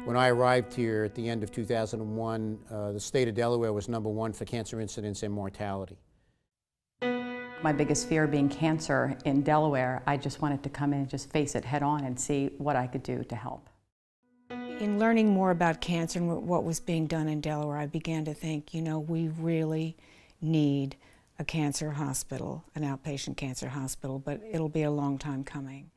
When I arrived here at the end of 2001, the state of Delaware was #1 for cancer incidence and mortality. My biggest fear being cancer in Delaware, I just wanted to come in and just face it head on and see what I could do to help. In learning more about cancer and what was being done in Delaware, I began to think, you know, we really need a cancer hospital, an outpatient cancer hospital, but it'll be a long time coming.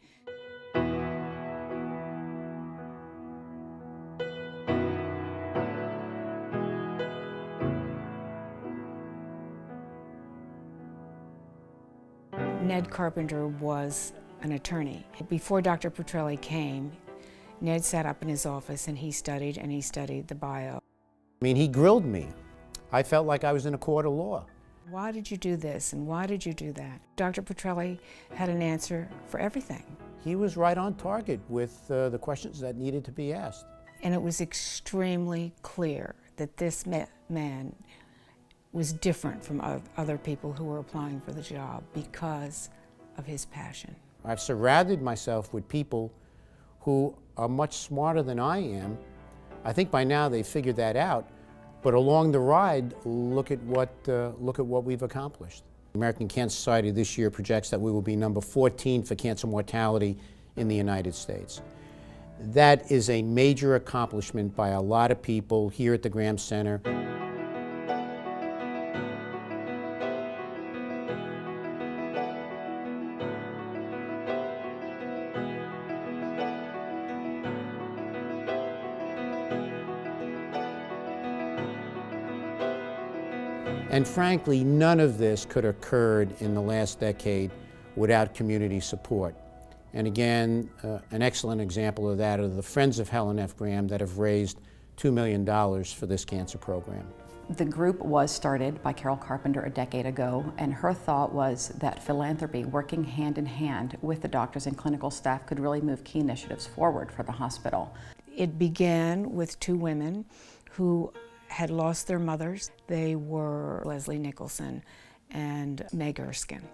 Ned Carpenter was an attorney. Before Dr. Petrelli came, Ned sat up in his office and he studied the bio. I mean, he grilled me. I felt like I was in a court of law. Why did you do this and why did you do that? Dr. Petrelli had an answer for everything. He was right on target with the questions that needed to be asked. And it was extremely clear that this man was different from other people who were applying for the job because of his passion. I've surrounded myself with people who are much smarter than I am. I think by now they've figured that out, but along the ride, look at what we've accomplished. The American Cancer Society this year projects that we will be #14 for cancer mortality in the United States. That is a major accomplishment by a lot of people here at the Graham Center. And frankly, none of this could have occurred in the last decade without community support. And again, an excellent example of that are the Friends of Helen F. Graham that have raised $2 million for this cancer program. The group was started by Carol Carpenter a decade ago, and her thought was that philanthropy, working hand in hand with the doctors and clinical staff, could really move key initiatives forward for the hospital. It began with two women who had lost their mothers. They were Leslie Nicholson and Meg Erskine.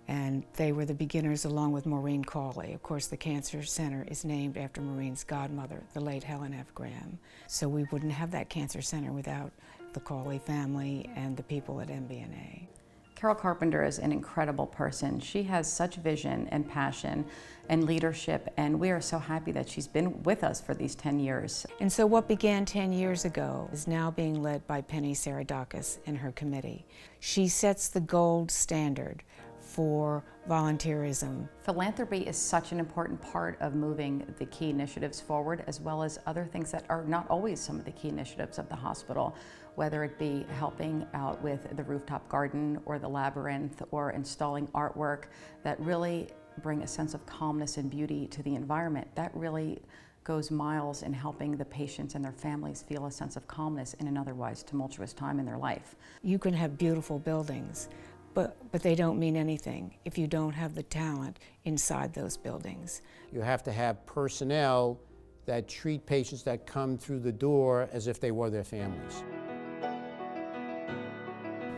And they were the beginners along with Maureen Cawley. Of course, the Cancer Center is named after Maureen's godmother, the late Helen F. Graham. So we wouldn't have that Cancer Center without the Cawley family and the people at MBNA. Carol Carpenter is an incredible person. She has such vision and passion and leadership, and we are so happy that she's been with us for these 10 years. And so what began 10 years ago is now being led by Penny Saradakis and her committee. She sets the gold standard for volunteerism. Philanthropy is such an important part of moving the key initiatives forward, as well as other things that are not always some of the key initiatives of the hospital, whether it be helping out with the rooftop garden or the labyrinth or installing artwork that really bring a sense of calmness and beauty to the environment. That really goes miles in helping the patients and their families feel a sense of calmness in an otherwise tumultuous time in their life. You can have beautiful buildings, but they don't mean anything if you don't have the talent inside those buildings. You have to have personnel that treat patients that come through the door as if they were their families.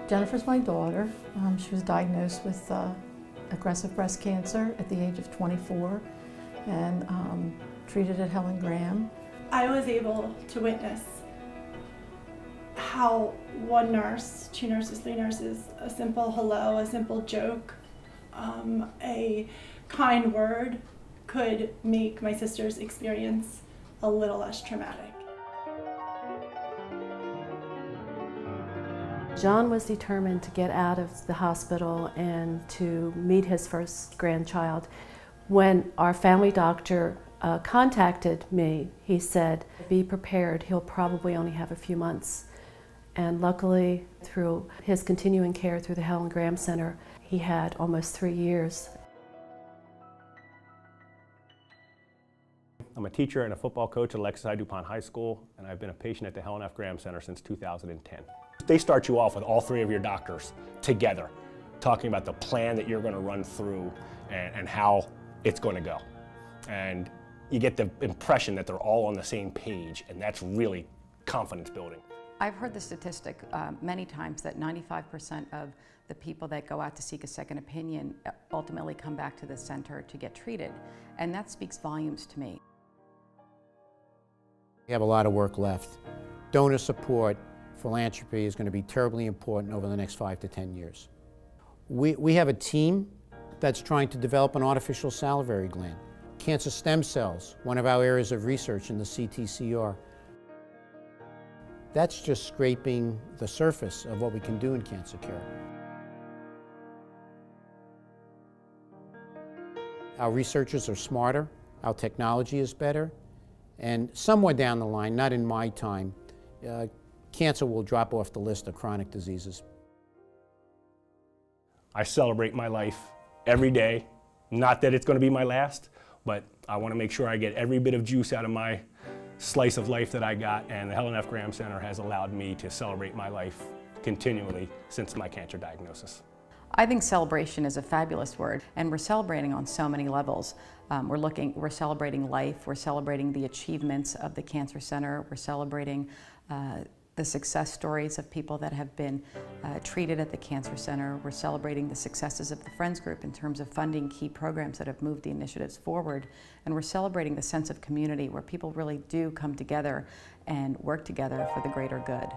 Jennifer's my daughter. She was diagnosed with aggressive breast cancer at the age of 24 and treated at Helen Graham. I was able to witness how one nurse, two nurses, three nurses, a simple hello, a simple joke, a kind word could make my sister's experience a little less traumatic. John was determined to get out of the hospital and to meet his first grandchild. When our family doctor contacted me, he said, "Be prepared, he'll probably only have a few months." And luckily, through his continuing care through the Helen Graham Center, he had almost 3 years. I'm a teacher and a football coach at Alexis I. DuPont High School, and I've been a patient at the Helen F. Graham Center since 2010. They start you off with all three of your doctors together, talking about the plan that you're going to run through and how it's going to go. And you get the impression that they're all on the same page, and that's really confidence building. I've heard the statistic many times that 95% of the people that go out to seek a second opinion ultimately come back to the center to get treated, and that speaks volumes to me. We have a lot of work left. Donor support, philanthropy is going to be terribly important over the next 5 to 10 years. We have a team that's trying to develop an artificial salivary gland. Cancer stem cells, one of our areas of research in the CTCR. That's just scraping the surface of what we can do in cancer care. Our researchers are smarter, our technology is better, and somewhere down the line, not in my time, cancer will drop off the list of chronic diseases. I celebrate my life every day. Not that it's going to be my last, but I want to make sure I get every bit of juice out of my slice of life that I got, and the Helen F. Graham Center has allowed me to celebrate my life continually since my cancer diagnosis. I think celebration is a fabulous word, and we're celebrating on so many levels. We're celebrating life, we're celebrating the achievements of the Cancer Center, we're celebrating the success stories of people that have been treated at the Cancer Center. We're celebrating the successes of the Friends Group in terms of funding key programs that have moved the initiatives forward. And we're celebrating the sense of community where people really do come together and work together for the greater good.